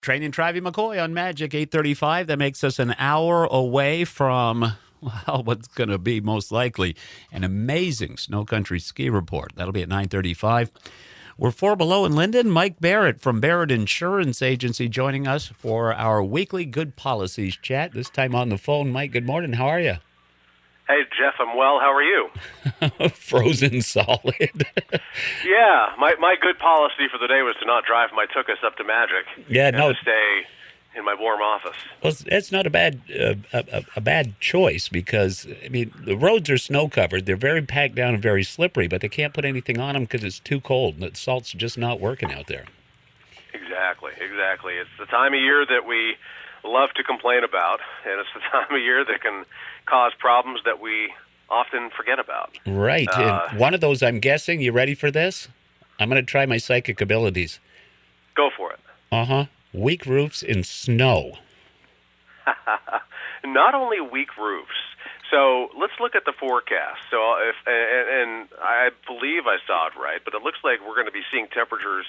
Training Travie McCoy on Magic 835. That makes us an hour away from, well, what's going to be most likely an amazing snow country ski report. That'll be at 9:35. We're 4 below in Linden. Mike Barrett from Barrett Insurance Agency joining us for our weekly Good Policies chat. This time on the phone. Mike, good morning. How are you? Hey, Jeff, I'm well. How are you? Frozen solid. Yeah, my good policy for the day was to not drive my Tookus up to Magic. Yeah, and no. to stay in my warm office. Well, that's not a bad choice because, I mean, the roads are snow-covered. They're very packed down and very slippery, but they can't put anything on them because it's too cold, and the salt's just not working out there. Exactly. It's the time of year that we love to complain about, and it's the time of year that can cause problems that we often forget about. Right. And one of those, I'm guessing, you ready for this? I'm going to try my psychic abilities. Go for it. Uh-huh. Weak roofs in snow. Not only weak roofs. So let's look at the forecast. So and I believe I saw it right, but it looks like we're going to be seeing temperatures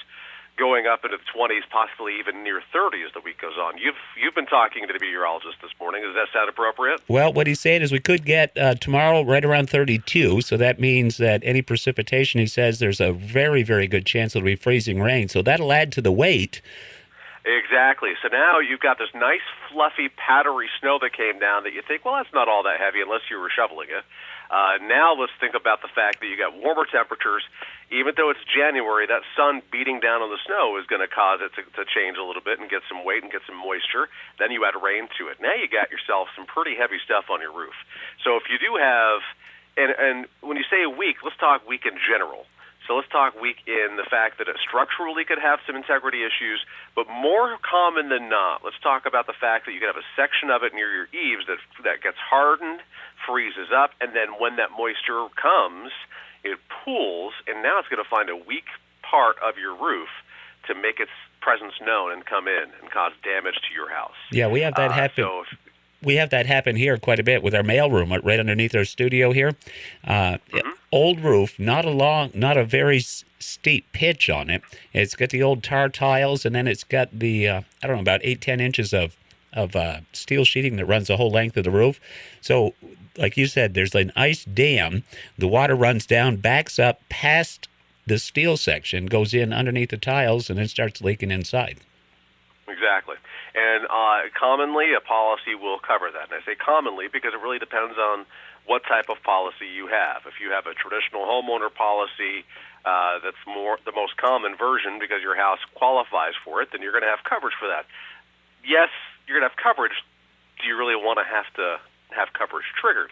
going up into the 20s, possibly even near 30 as the week goes on. You've been talking to the meteorologist this morning. Does that sound appropriate? Well, what he's saying is we could get tomorrow right around 32, so that means that any precipitation, he says, there's a very, very good chance it'll be freezing rain. So that'll add to the weight. Exactly. So now you've got this nice, fluffy, powdery snow that came down that you think, well, that's not all that heavy unless you were shoveling it. Now let's think about the fact that you got warmer temperatures. Even though it's January, that sun beating down on the snow is going to cause it to change a little bit and get some weight and get some moisture. Then you add rain to it. Now you got yourself some pretty heavy stuff on your roof. So if you do have, and when you say weak, let's talk weak in general. So let's talk weak in the fact that it structurally could have some integrity issues, but more common than not, let's talk about the fact that you could have a section of it near your eaves that gets hardened, freezes up, and then when that moisture comes, it pools, and now it's going to find a weak part of your roof to make its presence known and come in and cause damage to your house. Yeah, we have that happen. We have that happen here quite a bit with our mailroom right underneath our studio here. Old roof, not a very steep pitch on it. It's got the old tar tiles, and then it's got the about 8-10 inches of steel sheeting that runs the whole length of the roof. So, like you said, there's an ice dam. The water runs down, backs up past the steel section, goes in underneath the tiles, and then starts leaking inside. Exactly. And commonly, a policy will cover that. And I say commonly because it really depends on what type of policy you have. If you have a traditional homeowner policy that's the most common version because your house qualifies for it, then you're going to have coverage for that. Yes, you're going to have coverage. Do you really want to have coverage triggered?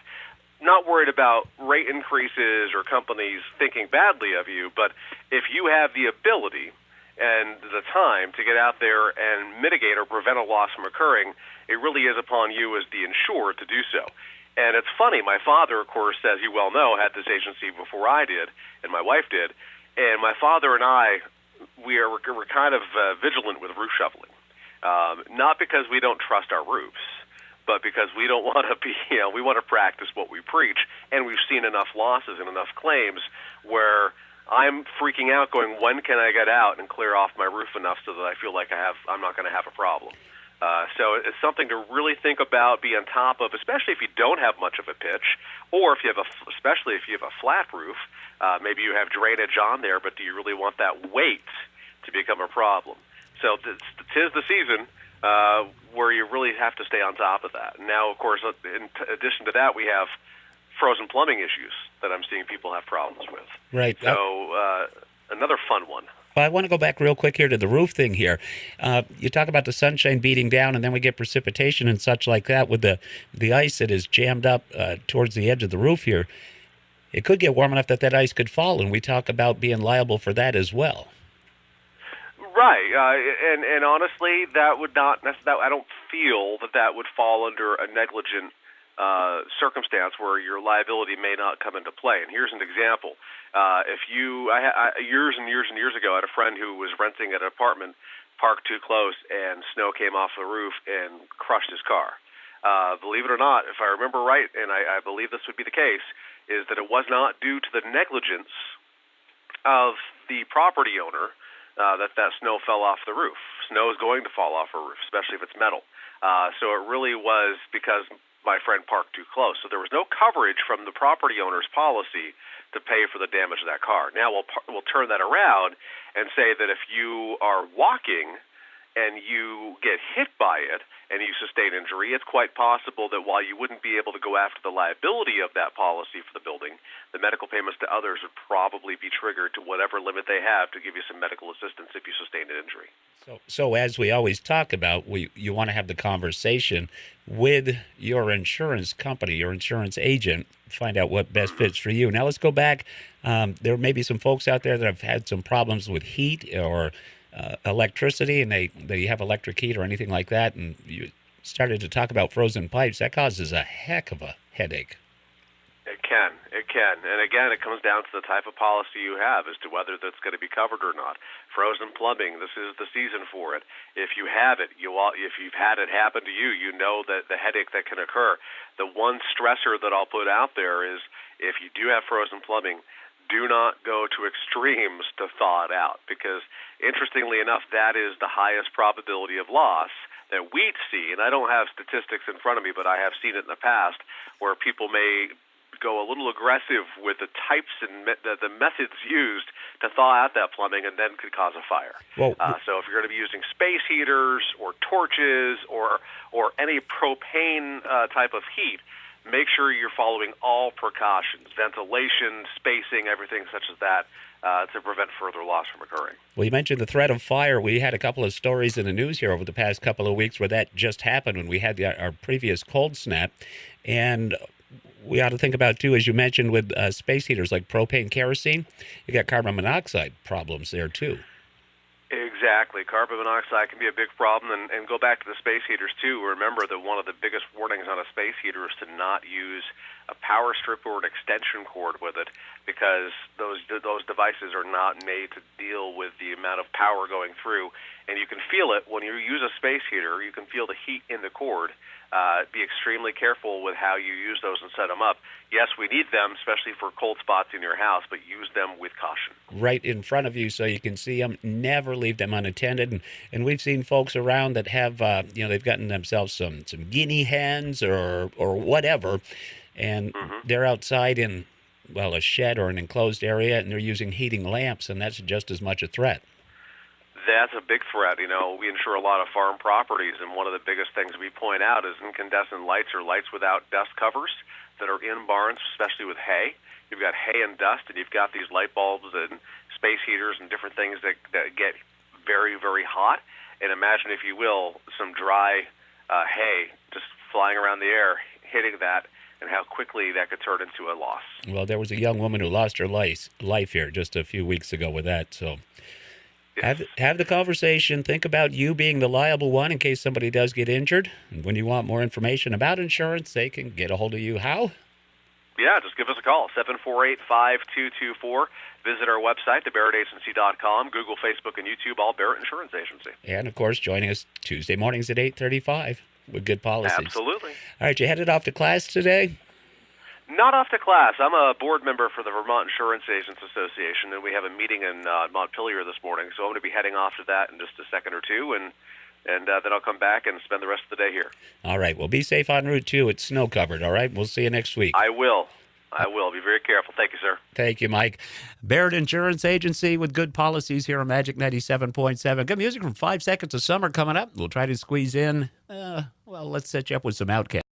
Not worried about rate increases or companies thinking badly of you, but if you have the ability and the time to get out there and mitigate or prevent a loss from occurring, it really is upon you as the insured to do so. And it's funny, my father, of course, as you well know, had this agency before I did, and my wife did, and my father and I, we're kind of vigilant with roof shoveling. Not because we don't trust our roofs, but because we don't want to be, we want to practice what we preach, and we've seen enough losses and enough claims where I'm freaking out going, when can I get out and clear off my roof enough so that I feel like I'm not going to have a problem? So it's something to really think about, be on top of, especially if you don't have much of a pitch, or especially if you have a flat roof. Maybe you have drainage on there, but do you really want that weight to become a problem? So tis the season where you really have to stay on top of that. Now, of course, in addition to that, we have frozen plumbing issues that I'm seeing people have problems with. Right. So another fun one. Well, I want to go back real quick here to the roof thing here. You talk about the sunshine beating down, and then we get precipitation and such like that with the ice that is jammed up towards the edge of the roof here. It could get warm enough that ice could fall, and we talk about being liable for that as well. Right, and honestly, that would not. I don't feel that would fall under a negligent circumstance where your liability may not come into play. And here's an example: years and years ago, I had a friend who was renting an apartment, parked too close, and snow came off the roof and crushed his car. Believe it or not, if I remember right, and I believe this would be the case, is that it was not due to the negligence of the property owner that snow fell off the roof. Snow is going to fall off a roof, especially if it's metal. So it really was because my friend parked too close. So there was no coverage from the property owner's policy to pay for the damage of that car. Now we'll turn that around and say that if you are walking and you get hit by it and you sustain injury, it's quite possible that while you wouldn't be able to go after the liability of that policy for the building, the medical payments to others would probably be triggered to whatever limit they have to give you some medical assistance if you sustain an injury. So as we always talk about, you want to have the conversation with your insurance company, your insurance agent, find out what best fits for you. Now let's go back. There may be some folks out there that have had some problems with heat or electricity, and they have electric heat or anything like that, and you started to talk about frozen pipes. That causes a heck of a headache. It can. And again, it comes down to the type of policy you have as to whether that's going to be covered or not. Frozen plumbing, this is the season for it. If you have it, if you've had it happen to you, you know that the headache that can occur. The one stressor that I'll put out there is if you do have frozen plumbing, do not go to extremes to thaw it out, because interestingly enough, that is the highest probability of loss that we see. And I don't have statistics in front of me, but I have seen it in the past where people may go a little aggressive with the types and the methods used to thaw out that plumbing, and then could cause a fire. Well, so if you're going to be using space heaters or torches or any propane type of heat, make sure you're following all precautions, ventilation, spacing, everything such as that, to prevent further loss from occurring. Well, you mentioned the threat of fire. We had a couple of stories in the news here over the past couple of weeks where that just happened when we had our previous cold snap. And we ought to think about, too, as you mentioned, with space heaters like propane, kerosene, you got carbon monoxide problems there, too. Exactly. Carbon monoxide can be a big problem. And go back to the space heaters, too. Remember that one of the biggest warnings on a space heater is to not use a power strip or an extension cord with it, because those devices are not made to deal with the amount of power going through. And you can feel it when you use a space heater. You can feel the heat in the cord. Be extremely careful with how you use those and set them up. Yes, we need them, especially for cold spots in your house, but use them with caution. Right in front of you so you can see them. Never leave them unattended. And we've seen folks around that have, they've gotten themselves some guinea hens or whatever, and they're outside in, a shed or an enclosed area, and they're using heating lamps, and that's just as much a threat. That's a big threat. We insure a lot of farm properties, and one of the biggest things we point out is incandescent lights or lights without dust covers that are in barns, especially with hay. You've got hay and dust, and you've got these light bulbs and space heaters and different things that get very, very hot. And imagine, if you will, some dry hay just flying around the air, hitting that, and how quickly that could turn into a loss. Well, there was a young woman who lost her life here just a few weeks ago with that, so... Have the conversation. Think about you being the liable one in case somebody does get injured. And when you want more information about insurance, they can get a hold of you. How? Yeah, just give us a call, 748-5224. Visit our website, thebarrettagency.com, Google, Facebook, and YouTube, all Barrett Insurance Agency. And, of course, joining us Tuesday mornings at 8:35 with good policies. Absolutely. All right, you headed off to class today? Not off to class. I'm a board member for the Vermont Insurance Agents Association, and we have a meeting in Montpelier this morning, so I'm going to be heading off to that in just a second or two, and then I'll come back and spend the rest of the day here. All right. Well, be safe en route, too. It's snow-covered, all right? We'll see you next week. I will. Be very careful. Thank you, sir. Thank you, Mike. Barrett Insurance Agency with good policies here on Magic 97.7. Good music from 5 Seconds of Summer coming up. We'll try to squeeze in, let's set you up with some Outcasts.